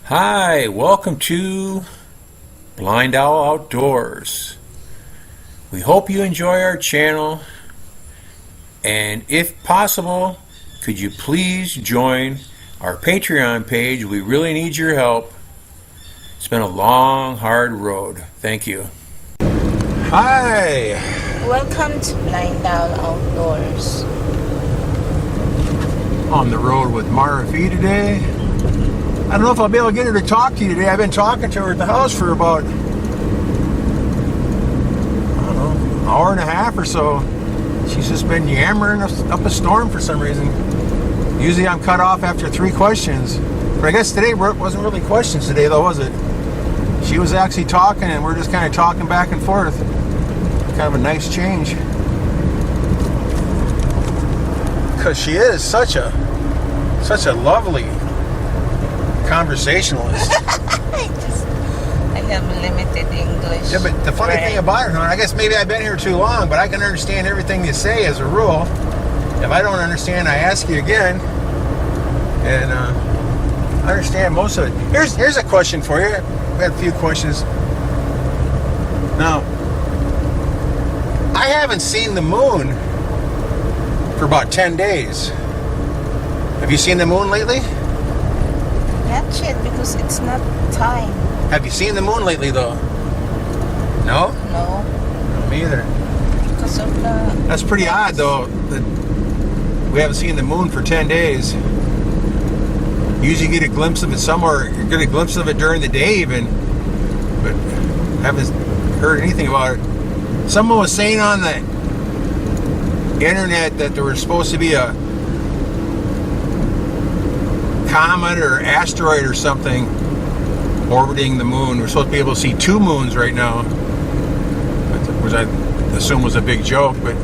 Hi, welcome to BlindOwl Outdoors. We hope you enjoy our channel, and if possible, could you please join our Patreon page? We really need your help. It's been a long, hard road. Thank you. Hi! Welcome to BlindOwl Outdoors. On the road with Marife today. I don't know if I'll be able to get her to talk to you today. I've been talking to her at the house for about, I don't know, an hour and a half or so. She's just been yammering up a storm for some reason. Usually I'm cut off after 3 questions. But I guess today wasn't really questions today though, was it? She was actually talking and we're just kind of talking back and forth. Kind of a nice change. Because she is such a lovely conversationalist. I have limited English. Yeah, but the funny thing about her, I guess maybe I've been here too long, but I can understand everything you say as a rule. If I don't understand, I ask you again. And I understand most of it. Here's a question for you. We had a few questions. Now, I haven't seen the moon for about 10 days. Have you seen the moon lately? Not yet, because it's not time. Have you seen the moon lately, though? No? No. No, me either. Because of the... That's pretty odd, though, that we haven't seen the moon for 10 days. You usually get a glimpse of it somewhere. You get a glimpse of it during the day, even. But haven't heard anything about it. Someone was saying on the internet that there was supposed to be a comet or asteroid or something orbiting the moon. We're supposed to be able to see 2 moons right now, which I assume was a big joke, but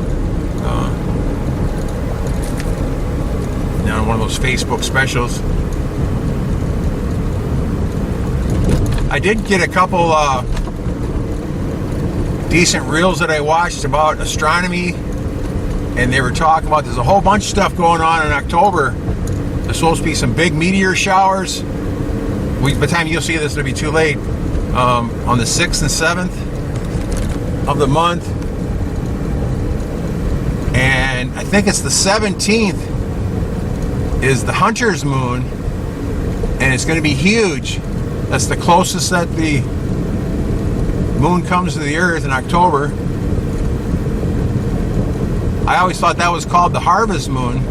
one of those Facebook specials. I did get a couple decent reels that I watched about astronomy, and they were talking about there's a whole bunch of stuff going on in October. There's supposed to be some big meteor showers. By the time you'll see this, it'll be too late. On the 6th and 7th of the month. And I think it's the 17th is the Hunter's Moon. And it's going to be huge. That's the closest that the moon comes to the Earth in October. I always thought that was called the Harvest Moon.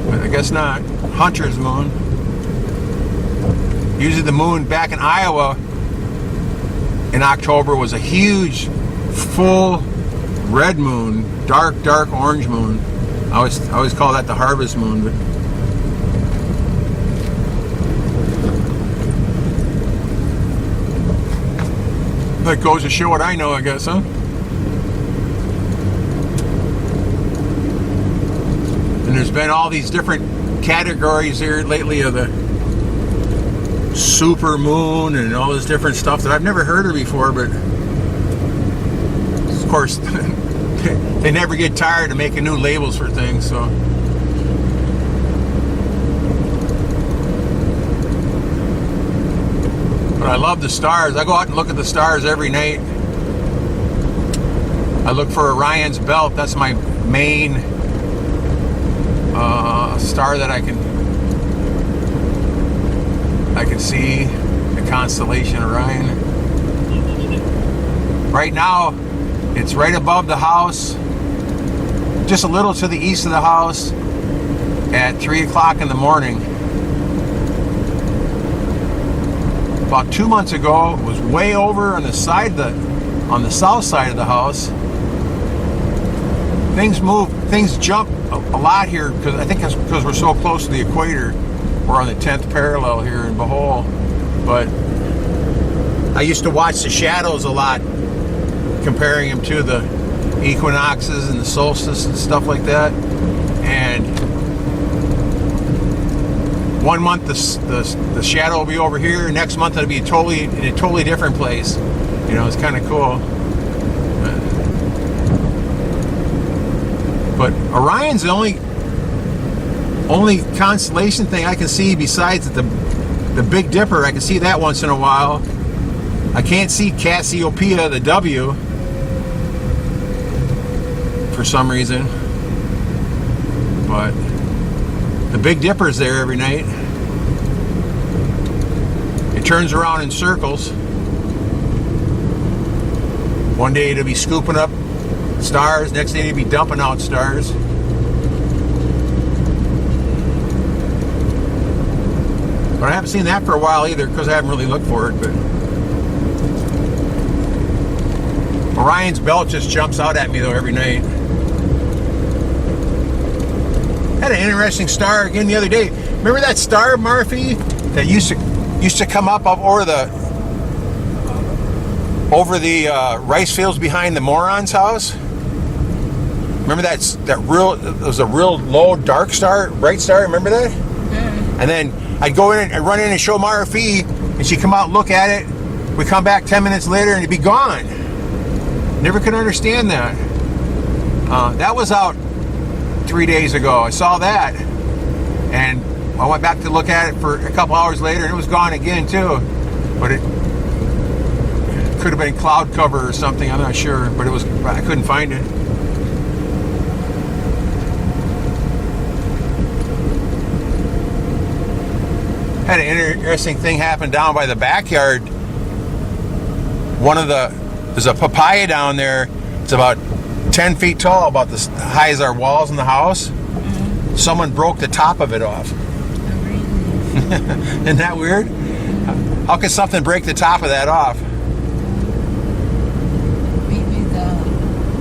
But I guess not. Hunter's Moon. Usually the moon back in Iowa in October was a huge, full red moon, dark orange moon. I always call that the Harvest Moon. But that goes to show what I know, I guess, huh? And there's been all these different categories here lately of the super moon and all this different stuff that I've never heard of before, but of course they never get tired of making new labels for things, so. But I love the stars. I go out and look at the stars every night. I look for Orion's belt. That's my main star that I can see, the constellation Orion. Right now, it's right above the house, just a little to the east of the house, at 3 o'clock in the morning. About 2 months ago, it was way over on the south side of the house. Things move, things jump a lot here, because I think that's because we're so close to the equator. We're on the 10th parallel here in Bohol. But I used to watch the shadows a lot, comparing them to the equinoxes and the solstice and stuff like that. And one month the shadow will be over here, next month it'll be in a totally different place. You know, it's kind of cool. But Orion's the only only constellation thing I can see besides the Big Dipper. I can see that once in a while. I can't see Cassiopeia, the W, for some reason. But the Big Dipper's there every night. It turns around in circles. One day it'll be scooping up stars, next day it'll be dumping out stars. But I haven't seen that for a while either, because I haven't really looked for it. But Orion's belt just jumps out at me though every night. Had an interesting star again the other day. Remember that star, Marife, that used to come up over the rice fields behind the Moron's house? Remember that real? It was a real low, dark star, bright star. Remember that? Mm. And then I'd go in and run in and show Marife, and she'd come out and look at it. We'd come back 10 minutes later, and it'd be gone. Never could understand that. That was out 3 days ago. I saw that, and I went back to look at it for a couple hours later, and it was gone again too. But it could have been cloud cover or something. I'm not sure, but I couldn't find it. Had an interesting thing happen down by the backyard. There's a papaya down there. It's about 10 feet tall, about as high as our walls in the house. Mm-hmm. Someone broke the top of it off. Isn't that weird? How could something break the top of that off? Maybe the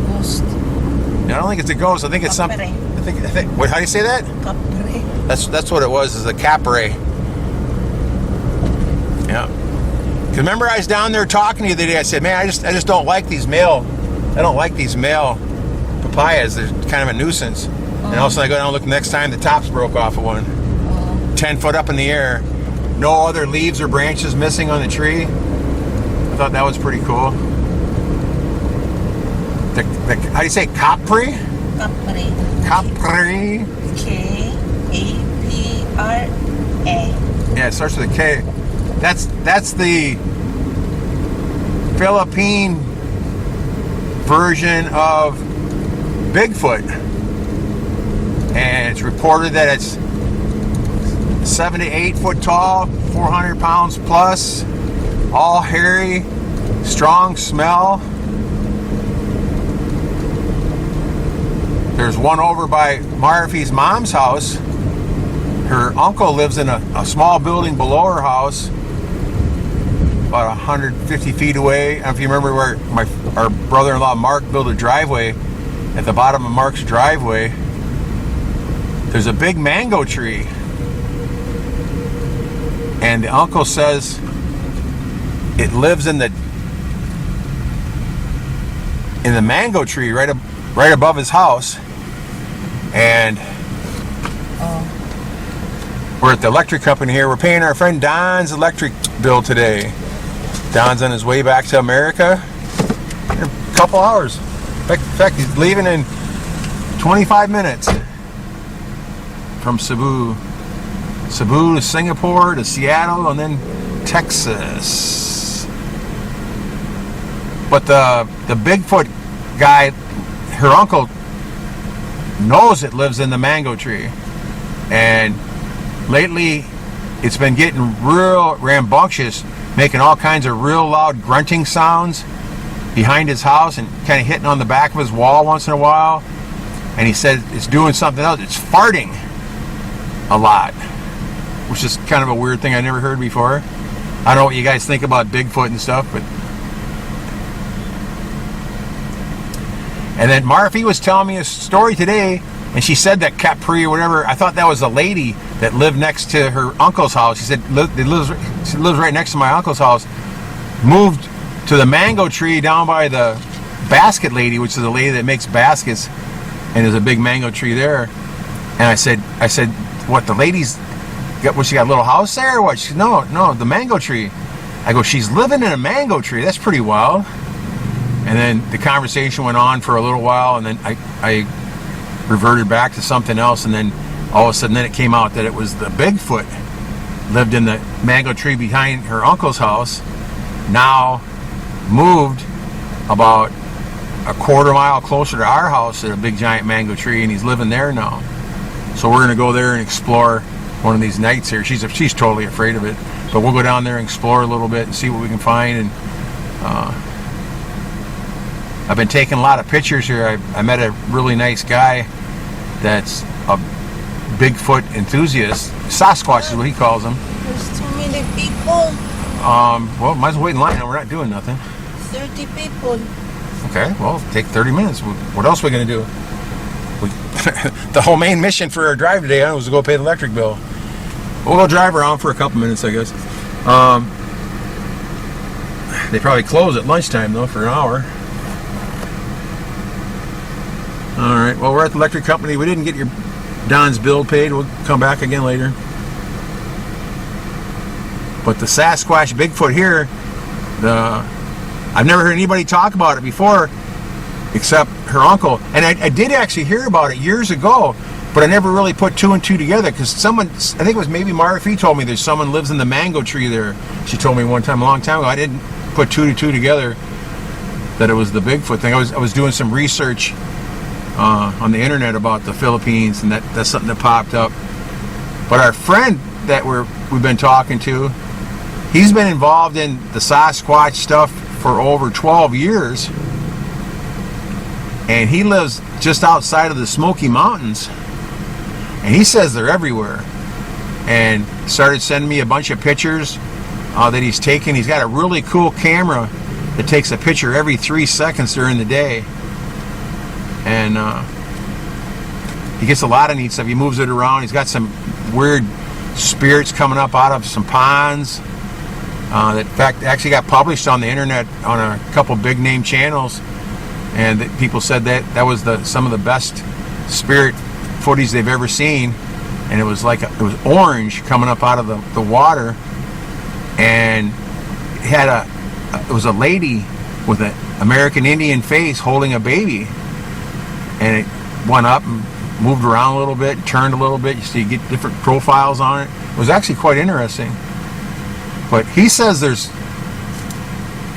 ghost. I don't think it's a ghost. I think it's something. I think. What? How do you say that? Capre. That's what it was. Is a capre. Yeah. Because remember, I was down there talking to you the other day. I said, "Man, I just don't like these male. I don't like these male papayas. They're kind of a nuisance." And all of a sudden, I go down and look. Next time, the tops broke off of one. 10 foot up in the air. No other leaves or branches missing on the tree. I thought that was pretty cool. How do you say capre? Capre. Capre. K-A-P-R-A. Yeah, it starts with a K. That's the Philippine version of Bigfoot. And it's reported that it's 7 to 8 foot tall, 400 pounds plus, all hairy, strong smell. There's one over by Marife's mom's house. Her uncle lives in a small building below her house, about 150 feet away. I don't know if you remember where our brother-in-law Mark built a driveway. At the bottom of Mark's driveway, there's a big mango tree. And the uncle says it lives in the mango tree right above his house. And we're at the electric company here. We're paying our friend Don's electric bill today. Don's on his way back to America in a couple hours. In fact, he's leaving in 25 minutes from Cebu. Cebu to Singapore to Seattle and then Texas. But the Bigfoot guy, her uncle, knows it lives in the mango tree. And lately it's been getting real rambunctious, making all kinds of real loud grunting sounds behind his house and kind of hitting on the back of his wall once in a while. And he said it's doing something else. It's farting a lot, which is kind of a weird thing I never heard before. I don't know what you guys think about Bigfoot and stuff, but... And then Marife was telling me a story today, and she said that Capri or whatever, I thought that was a lady that lived next to her uncle's house. She said she lives right next to my uncle's house. Moved to the mango tree down by the basket lady, which is a lady that makes baskets, and there's a big mango tree there. And I said, what, the lady's got, she got a little house there or what? She said, no, the mango tree. I go, she's living in a mango tree. That's pretty wild. And then the conversation went on for a little while, and then I reverted back to something else, and then all of a sudden then it came out that it was the Bigfoot lived in the mango tree behind her uncle's house, now moved about a quarter mile closer to our house at a big giant mango tree, and he's living there now. So we're gonna go there and explore one of these nights here. She's totally afraid of it, but we'll go down there and explore a little bit and see what we can find. And I've been taking a lot of pictures here. I met a really nice guy that's a Bigfoot enthusiast. Sasquatch is what he calls them. There's too many people. Well, might as well wait in line. We're not doing nothing. 30 people. Okay, well, take 30 minutes. What else are we going to do? The whole main mission for our drive today was to go pay the electric bill. We'll go drive around for a couple minutes, I guess. They probably close at lunchtime, though, for an hour. All right, well, we're at the electric company. We didn't get your Don's bill paid. We'll come back again later. But the Sasquatch Bigfoot here, I've never heard anybody talk about it before except her uncle. And I did actually hear about it years ago, but I never really put two and two together, because someone, I think it was maybe Marife, told me there's someone lives in the mango tree there. She told me one time, a long time ago. I didn't put two to two together that it was the Bigfoot thing. I was doing some research on the internet about the Philippines, and that's something that popped up. But our friend that we've been talking to, he's been involved in the Sasquatch stuff for over 12 years, and he lives just outside of the Smoky Mountains, and he says they're everywhere, and started sending me a bunch of pictures that he's taken. He's got a really cool camera that takes a picture every 3 seconds during the day, and he gets a lot of neat stuff. He moves it around. He's got some weird spirits coming up out of some ponds that in fact actually got published on the internet on a couple big name channels, and that people said that was some of the best spirit footage they've ever seen. And it was like it was orange coming up out of the water, and it was a lady with an American Indian face holding a baby, and it went up and moved around a little bit, turned a little bit. You get different profiles on it. It was actually quite interesting. But he says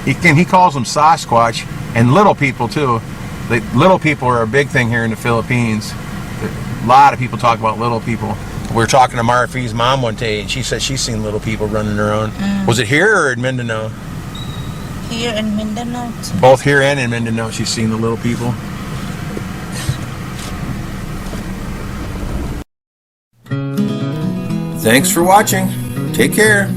he calls them Sasquatch, and little people too. The little people are a big thing here in the Philippines. A lot of people talk about little people. We were talking to Marife's mom one day, and she said she's seen little people running around. Was it here or in Mindanao? Here in Mindanao. Both here and in Mindanao, she's seen the little people. Thanks for watching. Take care.